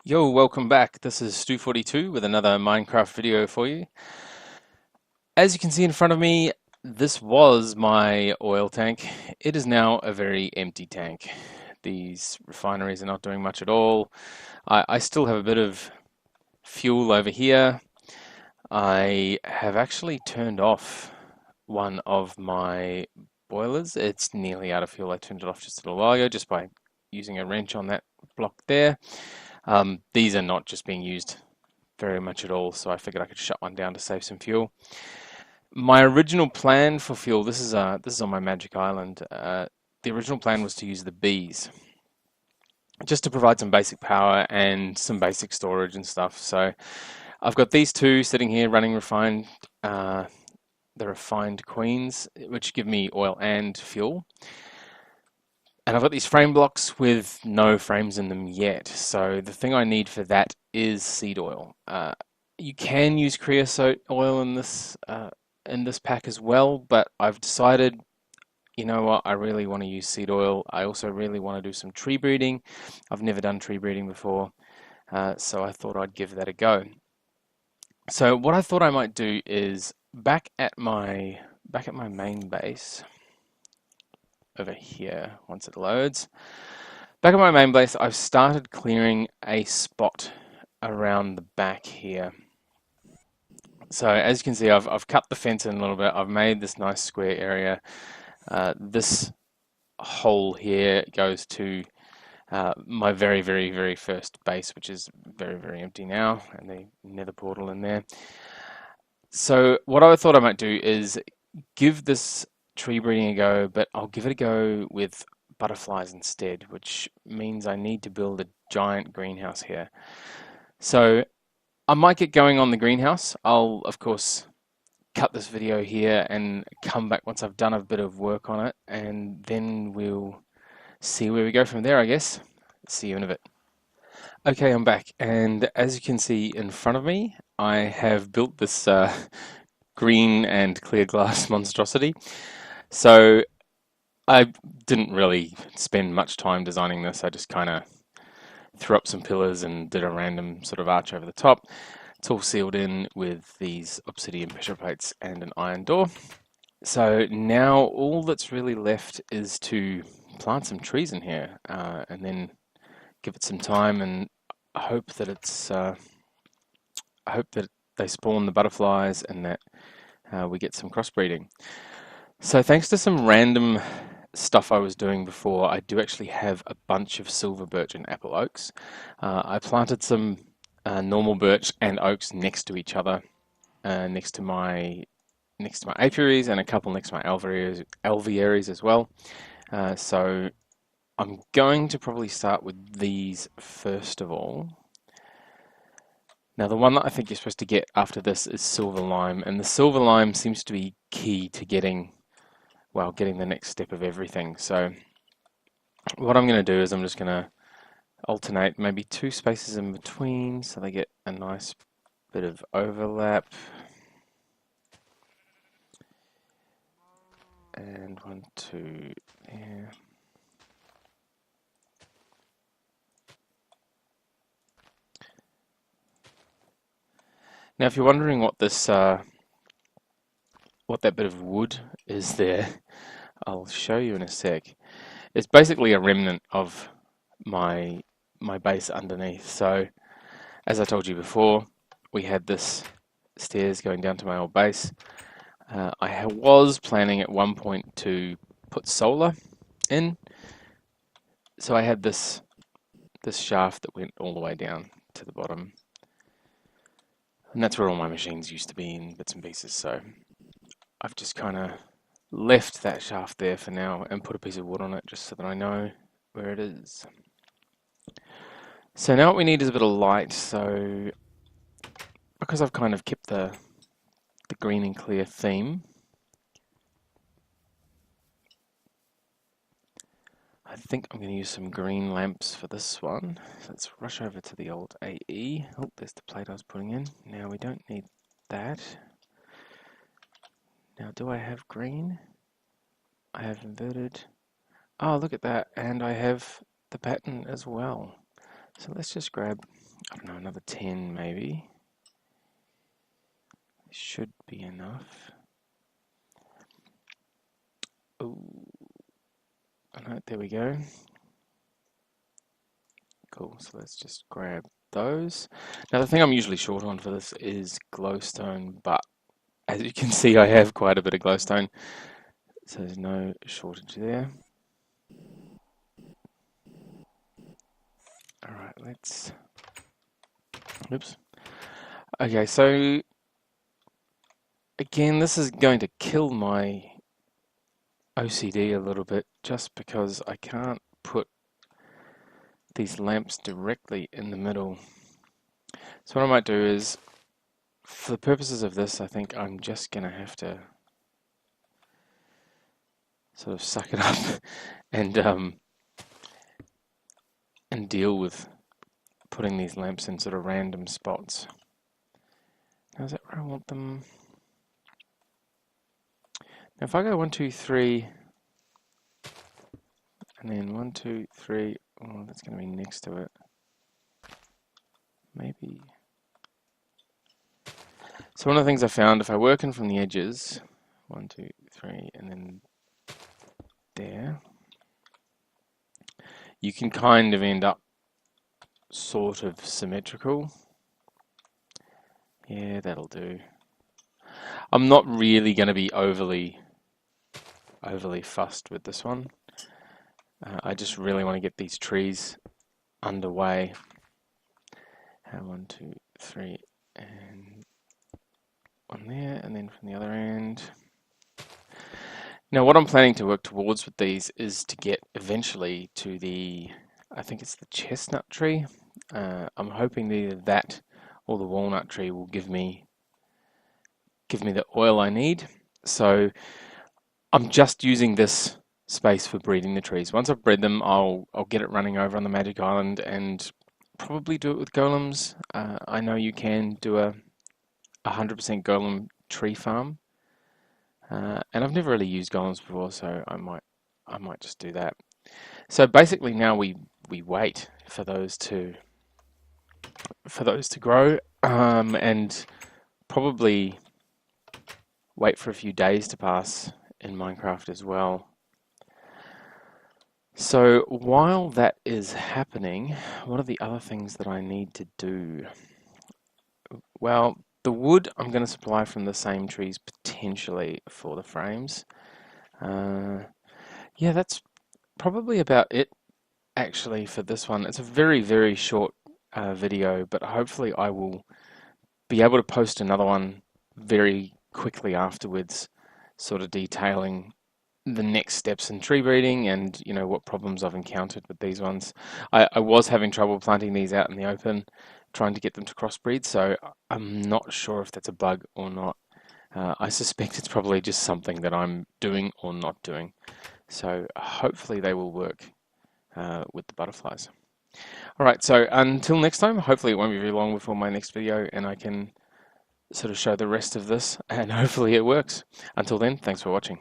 Yo, welcome back. This is Stu42 with another Minecraft video for you. As you can see in front of me, this was my oil tank. It is now a very empty tank. These refineries are not doing much at all. I still have a bit of fuel over here. I have actually turned off one of my boilers. It's nearly out of fuel. I turned it off just a little while ago just by using a wrench on that block there. These are not just being used very much at all, so I figured I could shut one down to save some fuel. My original plan for fuel, this is on my magic island. The original plan was to use the bees, just to provide some basic power and some basic storage and stuff. So I've got these two sitting here running the refined queens, which give me oil and fuel. And I've got these frame blocks with no frames in them yet. So the thing I need for that is seed oil. You can use creosote oil in this pack as well, but I've decided, you know what, I really want to use seed oil. I also really want to do some tree breeding. I've never done tree breeding before, so I thought I'd give that a go. So what I thought I might do is back at my main base over here, once it loads. Back at my main base, I've started clearing a spot around the back here. So as you can see, I've cut the fence in a little bit. I've made this nice square area. This hole here goes to my very first base, which is very empty now, and the nether portal in there. So what I thought I might do is give this tree breeding a go, but I'll give it a go with butterflies instead, which means I need to build a giant greenhouse here. So I might get going on the greenhouse. I'll, of course, cut this video here and come back once I've done a bit of work on it, and then we'll see where we go from there, I guess. See you in a bit. Okay, I'm back, and as you can see in front of me, I have built this green and clear glass monstrosity. So I didn't really spend much time designing this. I just kind of threw up some pillars and did a random sort of arch over the top. It's all sealed in with these obsidian pressure plates and an iron door. So now all that's really left is to plant some trees in here, and then give it some time and hope that they spawn the butterflies and that we get some crossbreeding. So thanks to some random stuff I was doing before, I do actually have a bunch of silver birch and apple oaks. I planted some normal birch and oaks next to each other, next to my apiaries, and a couple next to my alvearies as well. So I'm going to probably start with these first of all. Now the one that I think you're supposed to get after this is silver lime, and the silver lime seems to be key to getting the next step of everything. So what I'm going to do is I'm just going to alternate maybe two spaces in between so they get a nice bit of overlap. And 1, 2, there. Now if you're wondering what this what that bit of wood is there, I'll show you in a sec. It's basically a remnant of my base underneath. So as I told you before, we had this stairs going down to my old base. I was planning at one point to put solar in, so I had this shaft that went all the way down to the bottom, and that's where all my machines used to be in bits and pieces. So I've just kind of left that shaft there for now and put a piece of wood on it just so that I know where it is. So now what we need is a bit of light. So because I've kind of kept the green and clear theme, I think I'm going to use some green lamps for this one. Let's rush over to the old AE. Oh, there's the plate I was putting in. Now we don't need that. Now, do I have green? I have inverted. Oh, look at that. And I have the pattern as well. So let's just grab I don't know, another 10 maybe. Should be enough. Oh, no, there we go. Cool, so let's just grab those. Now the thing I'm usually short on for this is glowstone, but as you can see I have quite a bit of glowstone, so there's no shortage there. Alright, let's... Oops. Okay, so again, this is going to kill my OCD a little bit just because I can't put these lamps directly in the middle. So what I might do is, for the purposes of this, I think I'm just going to have to sort of suck it up and deal with putting these lamps in sort of random spots. Now is that where I want them? Now if I go 1, 2, 3, and then 1, 2, 3, oh, that's going to be next to it. Maybe. So one of the things I found, if I work in from the edges, 1, 2, 3, and then there, you can kind of end up sort of symmetrical. Yeah, that'll do. I'm not really going to be overly fussed with this one. I just really want to get these trees underway. 1, 2, 3, and one there, and then from the other end. Now what I'm planning to work towards with these is to get eventually to the, I think it's the chestnut tree. I'm hoping either that or the walnut tree will give me the oil I need. So I'm just using this space for breeding the trees. Once I've bred them, I'll get it running over on the Magic Island and probably do it with golems. I know you can do a 100% golem tree farm, and I've never really used golems before, so I might just do that. So basically now we wait for those to grow, and probably wait for a few days to pass in Minecraft as well. So while that is happening, what are the other things that I need to do? Well, the wood I'm going to supply from the same trees potentially for the frames. Yeah, that's probably about it actually for this one. It's a very, very short video, but hopefully I will be able to post another one very quickly afterwards, sort of detailing the next steps in tree breeding and what problems I've encountered with these ones. I was having trouble planting these out in the open, trying to get them to crossbreed, so I'm not sure if that's a bug or not. I suspect it's probably just something that I'm doing or not doing. So hopefully they will work with the butterflies. Alright, so until next time, hopefully it won't be very long before my next video and I can sort of show the rest of this and hopefully it works. Until then, thanks for watching.